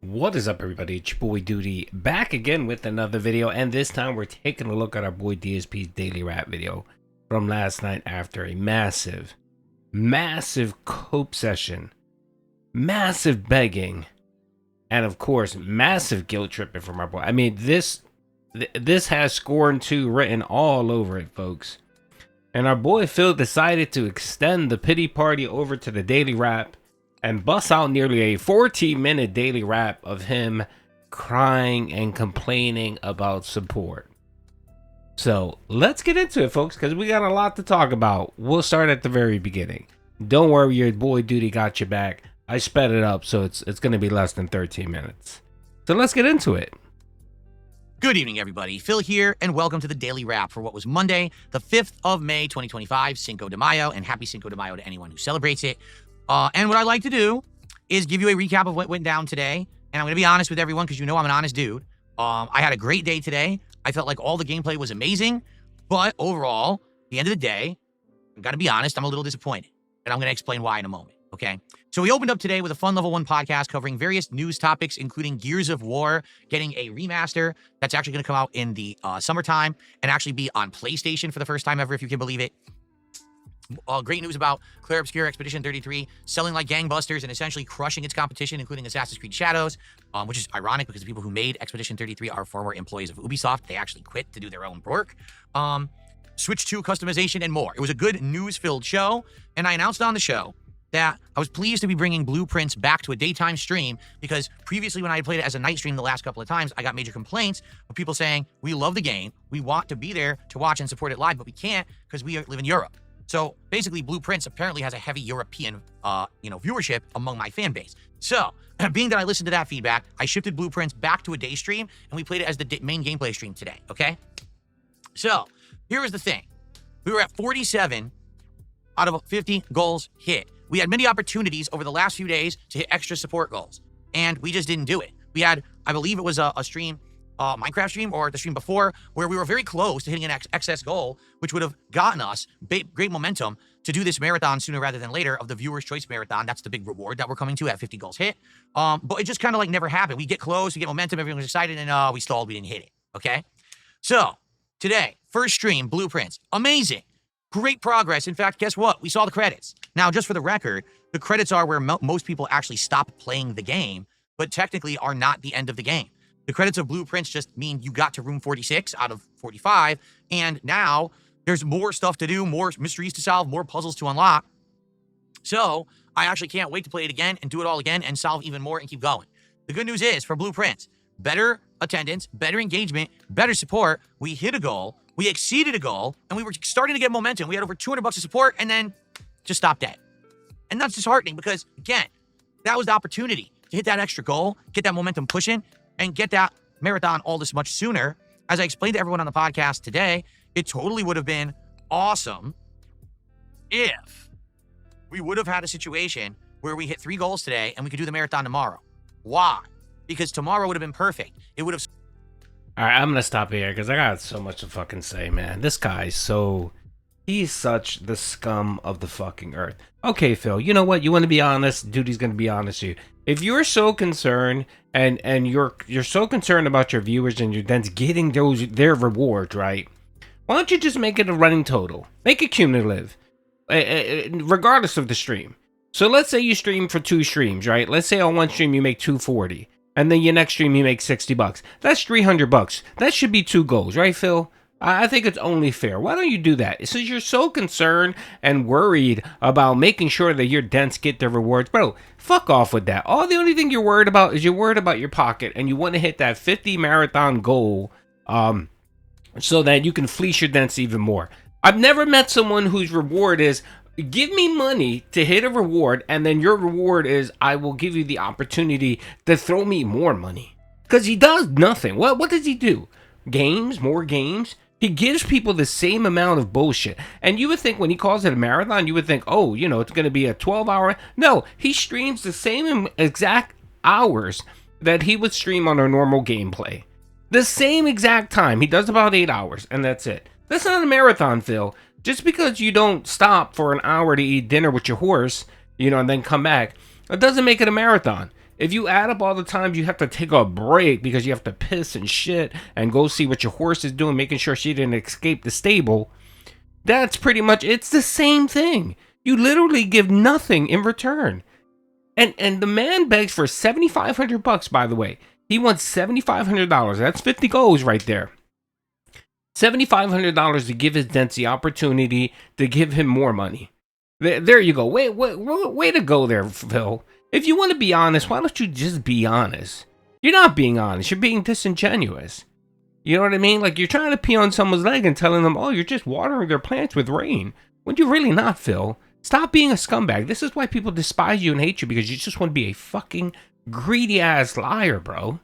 What is up, everybody? It's your boy Doody back again with another video, and this time we're taking a look at our boy DSP's daily rap video from last night after a massive cope session, massive begging, and of course massive guilt tripping from our boy. I mean, this has Scorn 2 written all over it, folks. And our boy Phil decided to extend the pity party over to the daily rap and bust out nearly a 14-minute daily rap of him crying and complaining about support. So let's get into it, folks, because we got a lot to talk about. We'll start at the very beginning. Don't worry, your boy Doody got your back. I sped it up, so it's going to be less than 13 minutes. So let's get into it. Good evening, everybody. Phil here, and welcome to the Daily Wrap for what was Monday, the 5th of May, 2025, Cinco de Mayo, and happy Cinco de Mayo to anyone who celebrates it. And what I'd like to do is give you a recap of what went down today, and I'm going to be honest with everyone because you know I'm an honest dude. I had a great day today. I felt like all the gameplay was amazing, but overall, at the end of the day, I've got to be honest, I'm a little disappointed, and I'm going to explain why in a moment, okay? So we opened up today with a fun Level 1 podcast covering various news topics, including Gears of War getting a remaster that's actually going to come out in the summertime and actually be on PlayStation for the first time ever, if you can believe it. Great news about Claire Obscure Expedition 33 selling like gangbusters and essentially crushing its competition, including Assassin's Creed Shadows, which is ironic because the people who made Expedition 33 are former employees of Ubisoft. They actually quit to do their own work. Switch 2 customization and more. It was a good news-filled show, and I announced on the show that I was pleased to be bringing Blueprints back to a daytime stream because previously when I had played it as a night stream the last couple of times, I got major complaints of people saying, we love the game, we want to be there to watch and support it live, but we can't because we live in Europe. So basically, Blueprints apparently has a heavy European, viewership among my fan base. So being that I listened to that feedback, I shifted Blueprints back to a day stream, and we played it as the main gameplay stream today, okay? So here was the thing. We were at 47 out of 50 goals hit. We had many opportunities over the last few days to hit extra support goals, and we just didn't do it. We had, I believe it was a stream, Minecraft stream or the stream before, where we were very close to hitting an excess goal, which would have gotten us great momentum to do this marathon sooner rather than later of the Viewer's Choice Marathon. That's the big reward that we're coming to at 50 goals hit. But it just kind of like never happened. We get close, we get momentum, everyone was excited, and we stalled, we didn't hit it, okay? So today, first stream, Blueprints, amazing. Great progress. In fact, guess what? We saw the credits. Now, just for the record, the credits are where most people actually stop playing the game, but technically are not the end of the game. The credits of Blueprints just mean you got to room 46 out of 45, and now there's more stuff to do, more mysteries to solve, more puzzles to unlock. So I actually can't wait to play it again and do it all again and solve even more and keep going. The good news is, for Blueprints, better attendance, better engagement, better support. We hit a goal, we exceeded a goal, and we were starting to get momentum. We had over 200 bucks of support and then just stopped dead. And that's disheartening because, again, that was the opportunity to hit that extra goal, get that momentum pushing, and get that marathon all this much sooner. As I explained to everyone on the podcast today, it totally would have been awesome if we would have had a situation where we hit 3 goals today and we could do the marathon tomorrow. Why? Because tomorrow would have been perfect. It would have... All right, I'm going to stop here because I got so much to fucking say, man. This guy's he's such the scum of the fucking earth. Okay, Phil, you know what? You want to be honest? Duty's going to be honest with you. If you're so concerned and you're so concerned about your viewers and your Dents getting their rewards, right? Why don't you just make it a running total? Make it cumulative, regardless of the stream. So let's say you stream for 2 streams, right? Let's say on one stream you make 240, and then your next stream you make 60 bucks. That's 300 bucks. That should be 2 goals, right, Phil? I think it's only fair. Why don't you do that? Since you're so concerned and worried about making sure that your Dents get their rewards, bro, fuck off with that. The only thing you're worried about is you're worried about your pocket, and you want to hit that 50 marathon goal so that you can fleece your Dents even more. I've never met someone whose reward is, give me money to hit a reward, and then your reward is, I will give you the opportunity to throw me more money. Because he does nothing. What does he do? Games, more games. He gives people the same amount of bullshit. And you would think when he calls it a marathon, you would think, oh, it's going to be a 12-hour. No, he streams the same exact hours that he would stream on a normal gameplay. The same exact time. He does about 8 hours, and that's it. That's not a marathon, Phil. Just because you don't stop for an hour to eat dinner with your horse, and then come back, it doesn't make it a marathon. If you add up all the times you have to take a break because you have to piss and shit and go see what your horse is doing, making sure she didn't escape the stable, that's pretty much, it's the same thing. You literally give nothing in return. And the man begs for $7,500, by the way. He wants $7,500. That's 50 goals right there. $7,500 to give his Dents the opportunity to give him more money. There you go. Way to go there, Phil. If you want to be honest, why don't you just be honest? You're not being honest. You're being disingenuous. You know what I mean? Like, you're trying to pee on someone's leg and telling them, oh, you're just watering their plants with rain. When you're really not, Phil. Stop being a scumbag. This is why people despise you and hate you, because you just want to be a fucking greedy-ass liar, bro.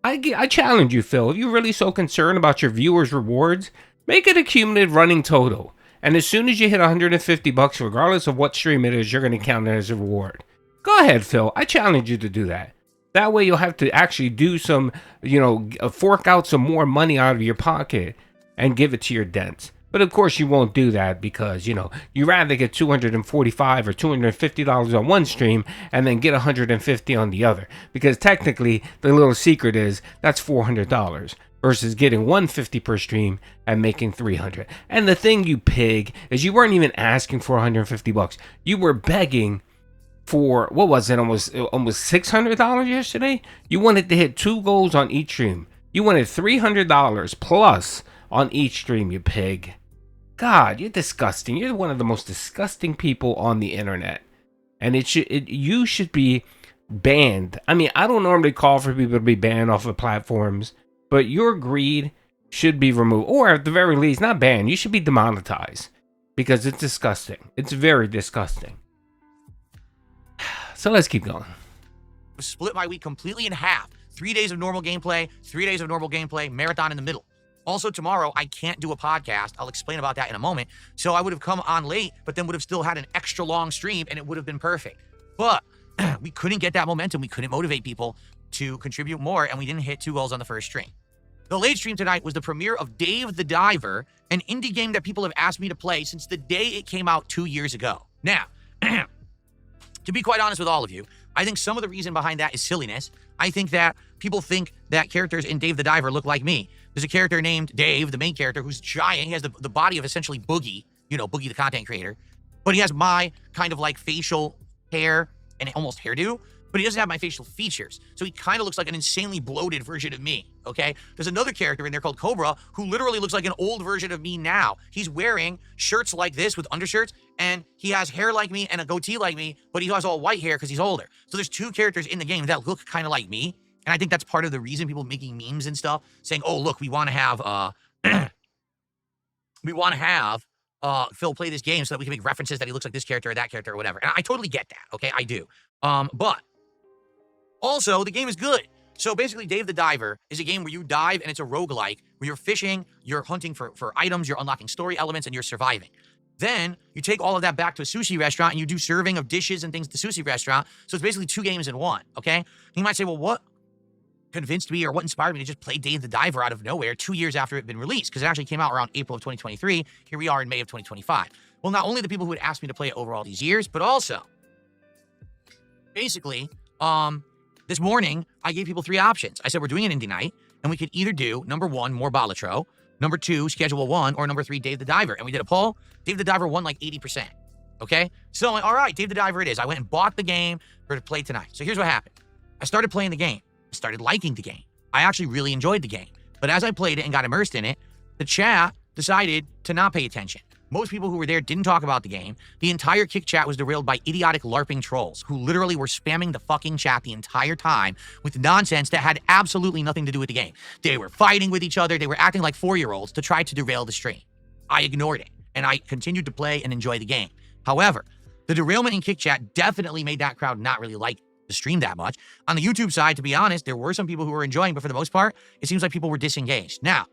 I challenge you, Phil. If you're really so concerned about your viewers' rewards, make it a cumulative running total. And as soon as you hit $150, regardless of what stream it is, you're going to count it as a reward. Go ahead, Phil. I challenge you to do that. That way you'll have to actually do some, fork out some more money out of your pocket and give it to your Dents. But of course you won't do that because, you rather get $245 or $250 on one stream and then get $150 on the other. Because technically, the little secret is that's $400 versus getting $150 per stream and making $300. And the thing, you pig, is you weren't even asking for $150. You were begging for, what was it, almost $600 yesterday? You wanted to hit 2 goals on each stream. You wanted $300 plus on each stream, you pig. God, you're disgusting. You're one of the most disgusting people on the internet. And you should be banned. I mean, I don't normally call for people to be banned off of platforms, but your greed should be removed. Or at the very least, not banned. You should be demonetized because it's disgusting. It's very disgusting. So let's keep going. Split my week completely in half. 3 days of normal gameplay, 3 days of normal gameplay, marathon in the middle. Also, tomorrow, I can't do a podcast. I'll explain about that in a moment. So I would have come on late, but then would have still had an extra long stream, and it would have been perfect. But we couldn't get that momentum. We couldn't motivate people to contribute more, and we didn't hit 2 goals on the first stream. The late stream tonight was the premiere of Dave the Diver, an indie game that people have asked me to play since the day it came out 2 years ago. Now, to be quite honest with all of you, I think some of the reason behind that is silliness. I think that people think that characters in Dave the Diver look like me. There's a character named Dave, the main character, who's giant. He has the body of essentially Boogie, Boogie the content creator. But he has my kind of like facial hair and almost hairdo, but he doesn't have my facial features. So he kind of looks like an insanely bloated version of me, okay? There's another character in there called Cobra who literally looks like an old version of me now. He's wearing shirts like this with undershirts, and he has hair like me and a goatee like me, but he has all white hair because he's older. So there's 2 characters in the game that look kind of like me. And I think that's part of the reason people making memes and stuff saying, oh, look, we want to have Phil play this game so that we can make references that he looks like this character or that character or whatever. And I totally get that. Okay, I do. But also the game is good. So basically Dave the Diver is a game where you dive and it's a roguelike where you're fishing, you're hunting for items, you're unlocking story elements, and you're surviving. Then you take all of that back to a sushi restaurant and you do serving of dishes and things at the sushi restaurant. So it's basically 2 games in one, okay? And you might say, well, what convinced me or what inspired me to just play Dave the Diver out of nowhere 2 years after it had been released? Because it actually came out around April of 2023. Here we are in May of 2025. Well, not only the people who had asked me to play it over all these years, but also, basically, this morning, I gave people 3 options. I said, we're doing an indie night, and we could either do, number 1, more Balatro, number 2, Schedule 1, or number 3, Dave the Diver. And we did a poll. Dave the Diver won like 80%. Okay? So I'm like, all right, Dave the Diver it is. I went and bought the game for to play tonight. So here's what happened. I started playing the game. I started liking the game. I actually really enjoyed the game. But as I played it and got immersed in it, the chat decided to not pay attention. Most people who were there didn't talk about the game. The entire Kick chat was derailed by idiotic LARPing trolls who literally were spamming the fucking chat the entire time with nonsense that had absolutely nothing to do with the game. They were fighting with each other. They were acting like 4-year-olds to try to derail the stream. I ignored it, and I continued to play and enjoy the game. However, the derailment in Kick chat definitely made that crowd not really like the stream that much. On the YouTube side, to be honest, there were some people who were enjoying, but for the most part, it seems like people were disengaged. Now,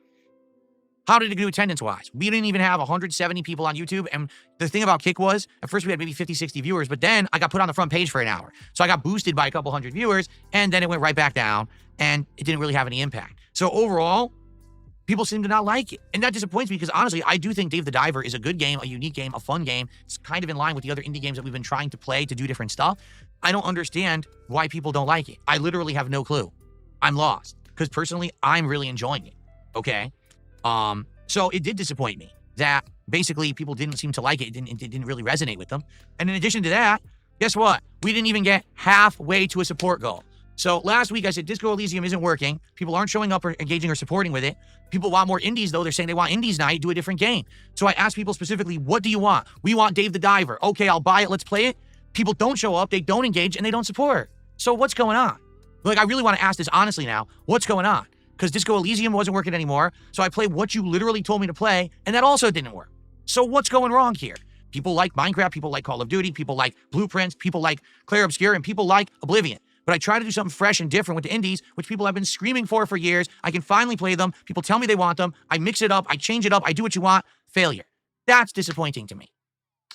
how did it do attendance-wise? We didn't even have 170 people on YouTube, and the thing about Kick was, at first we had maybe 50, 60 viewers, but then I got put on the front page for an hour. So I got boosted by a couple hundred viewers, and then it went right back down, and it didn't really have any impact. So overall, People seem to not like it. And that disappoints me because honestly, I do think Dave the Diver is a good game, a unique game, a fun game. It's kind of in line with the other indie games that we've been trying to play to do different stuff. I don't understand why people don't like it. I literally have no clue. I'm lost because personally, I'm really enjoying it. Okay. So it did disappoint me that basically people didn't seem to like it. It didn't really resonate with them. And in addition to that, guess what? We didn't even get halfway to a support goal. So last week I said Disco Elysium isn't working. People aren't showing up or engaging or supporting with it. People want more indies though. They're saying they want indies night, do a different game. So I asked people specifically, what do you want? We want Dave the Diver. Okay, I'll buy it. Let's play it. People don't show up. They don't engage and they don't support. So what's going on? Like, I really want to ask this honestly now. What's going on? Because Disco Elysium wasn't working anymore. So I played what you literally told me to play and that also didn't work. So what's going wrong here? People like Minecraft. People like Call of Duty. People like Blueprints. People like Clair Obscur and people like Oblivion. But I try to do something fresh and different with the indies, which people have been screaming for years. I can finally play them. People tell me they want them. I mix it up. I change it up. I do what you want. Failure. That's disappointing to me.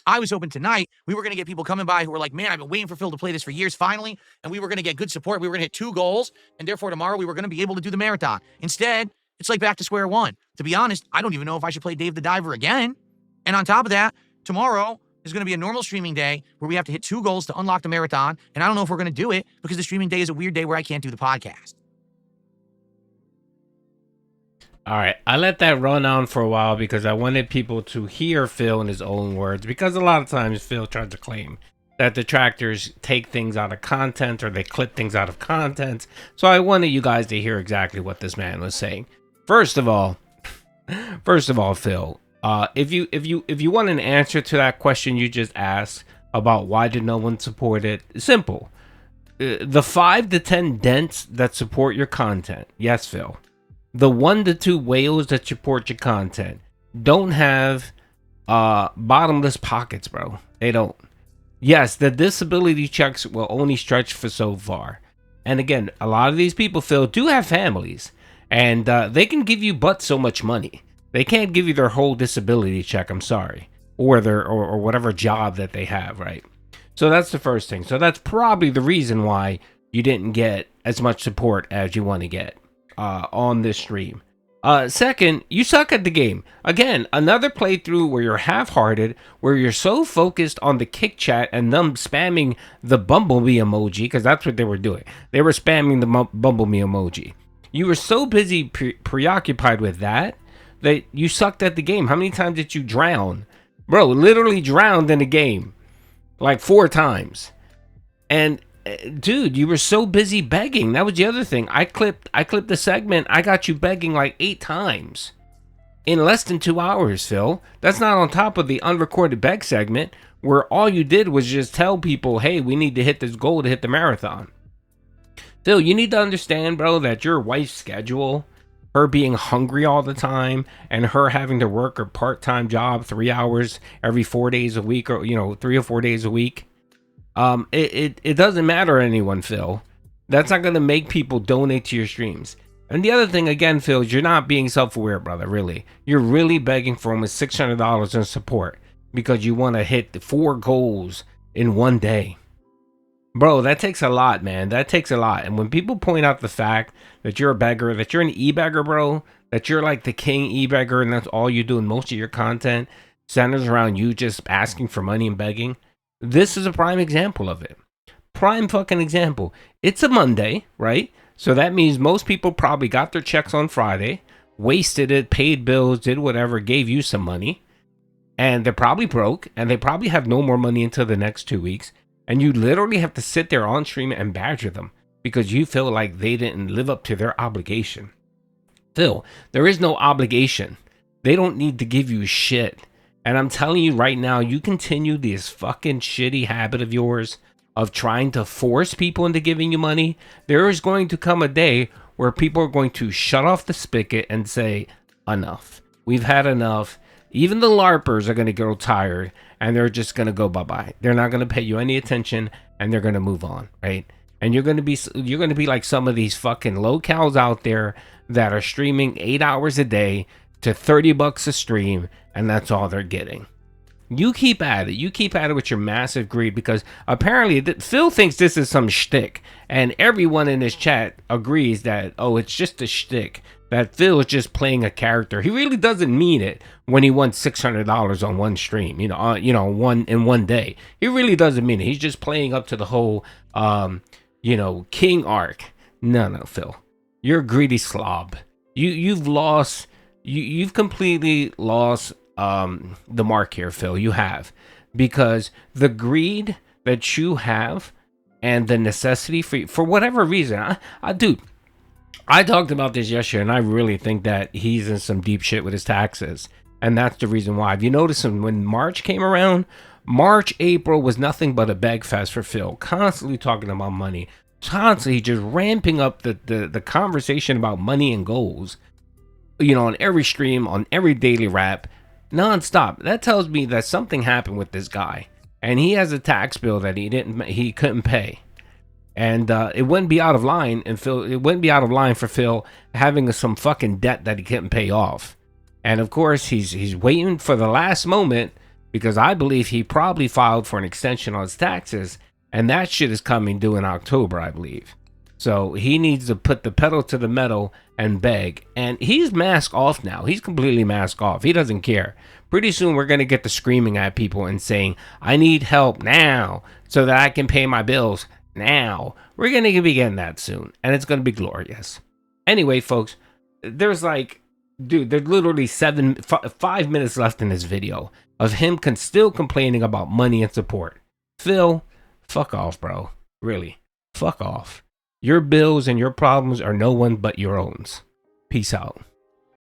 I was hoping tonight we were going to get people coming by who were like, man, I've been waiting for Phil to play this for years finally. And we were going to get good support. We were going to hit 2 goals. And therefore tomorrow we were going to be able to do the marathon. Instead, it's like back to square one. To be honest, I don't even know if I should play Dave the Diver again. And on top of that, tomorrow is going to be a normal streaming day where we have to hit 2 goals to unlock the marathon. And I don't know if we're going to do it because the streaming day is a weird day where I can't do the podcast. All right, I let that run on for a while because I wanted people to hear Phil in his own words, because a lot of times Phil tries to claim that detractors take things out of content or they clip things out of content. So I wanted you guys to hear exactly what this man was saying. First of all, Phil, if you want an answer to that question you just asked about why did no one support it, simple. The 5 to 10 dents that support your content, yes, Phil. The 1 to 2 whales that support your content don't have bottomless pockets, bro. They don't. Yes, the disability checks will only stretch for so far. And again, a lot of these people, Phil, do have families, and they can give you but so much money. They can't give you their whole disability check, I'm sorry, or their or whatever job that they have, right? So that's the first thing. So that's probably the reason why you didn't get as much support as you want to get on this stream. Second, you suck at the game. Again, another playthrough where you're half-hearted, where you're so focused on the kick chat and them spamming the bumblebee emoji, because that's what they were doing. They were spamming the bumblebee emoji. You were so busy preoccupied with that you sucked at the game. How many times did you drown? Bro, literally drowned in the game. Like 4 times. And dude, you were so busy begging. That was the other thing. I clipped the segment. I got you begging like 8 times in less than 2 hours, Phil. That's not on top of the unrecorded beg segment where all you did was just tell people, hey, we need to hit this goal to hit the marathon. Phil, you need to understand, bro, that your wife's schedule, her being hungry all the time and her having to work a part-time job 3 hours every 4 days a week, or 3 or 4 days a week, it doesn't matter to anyone, Phil. That's not going to make people donate to your streams. And the other thing, again, Phil, is you're not being self-aware, brother, really. You're really begging for almost $600 in support because you want to hit the 4 goals in 1 day. Bro, that takes a lot, man. That takes a lot. And when people point out the fact that you're a beggar, that you're an e-beggar, bro, that you're like the king e-beggar and that's all you do and most of your content centers around you just asking for money and begging, this is a prime example of it. Prime fucking example. It's a Monday, right? So that means most people probably got their checks on Friday, wasted it, paid bills, did whatever, gave you some money, and they're probably broke, and they probably have no more money until the next 2 weeks. And you literally have to sit there on stream and badger them because you feel like they didn't live up to their obligation. Phil, there is no obligation. They don't need to give you shit. And I'm telling you right now, you continue this fucking shitty habit of yours of trying to force people into giving you money. There is going to come a day where people are going to shut off the spigot and say, enough. We've had enough. Even the LARPers are going to grow tired and they're just going to go bye-bye. They're not going to pay you any attention and they're going to move on, right? And you're going to be like some of these fucking locals out there that are streaming 8 hours a day to $30 a stream, and that's all they're getting. You keep at it. You keep at it with your massive greed because apparently Phil thinks this is some shtick, and everyone in this chat agrees that, oh, it's just a shtick that Phil is just playing a character. He really doesn't mean it when he won $600 on one stream, in one day. He really doesn't mean it. He's just playing up to the whole, King arc. No, Phil, you're a greedy slob. You've lost. You've completely lost the mark here, Phil. You have, because the greed that you have and the necessity for whatever reason, dude. I talked about this yesterday, and I really think that he's in some deep shit with his taxes. And that's the reason why. If you notice, when March came around, April was nothing but a beg fest for Phil. Constantly talking about money. Constantly just ramping up the conversation about money and goals. On every stream, on every daily rap, nonstop. That tells me that something happened with this guy. And he has a tax bill that he couldn't pay. And it wouldn't be out of line, it wouldn't be out of line for Phil having some fucking debt that he couldn't pay off. And of course, he's waiting for the last moment, because I believe he probably filed for an extension on his taxes, and that shit is coming due in October, I believe. So he needs to put the pedal to the metal and beg. And he's masked off now. He's completely masked off. He doesn't care. Pretty soon we're going to get to screaming at people and saying, I need help now so that I can pay my bills now. We're going to be getting that soon, and it's going to be glorious. Anyway, folks, there's literally 5 minutes left in this video of him still complaining about money and support. Phil, fuck off, bro. Really, fuck off. Your bills and your problems are no one but your own. Peace out.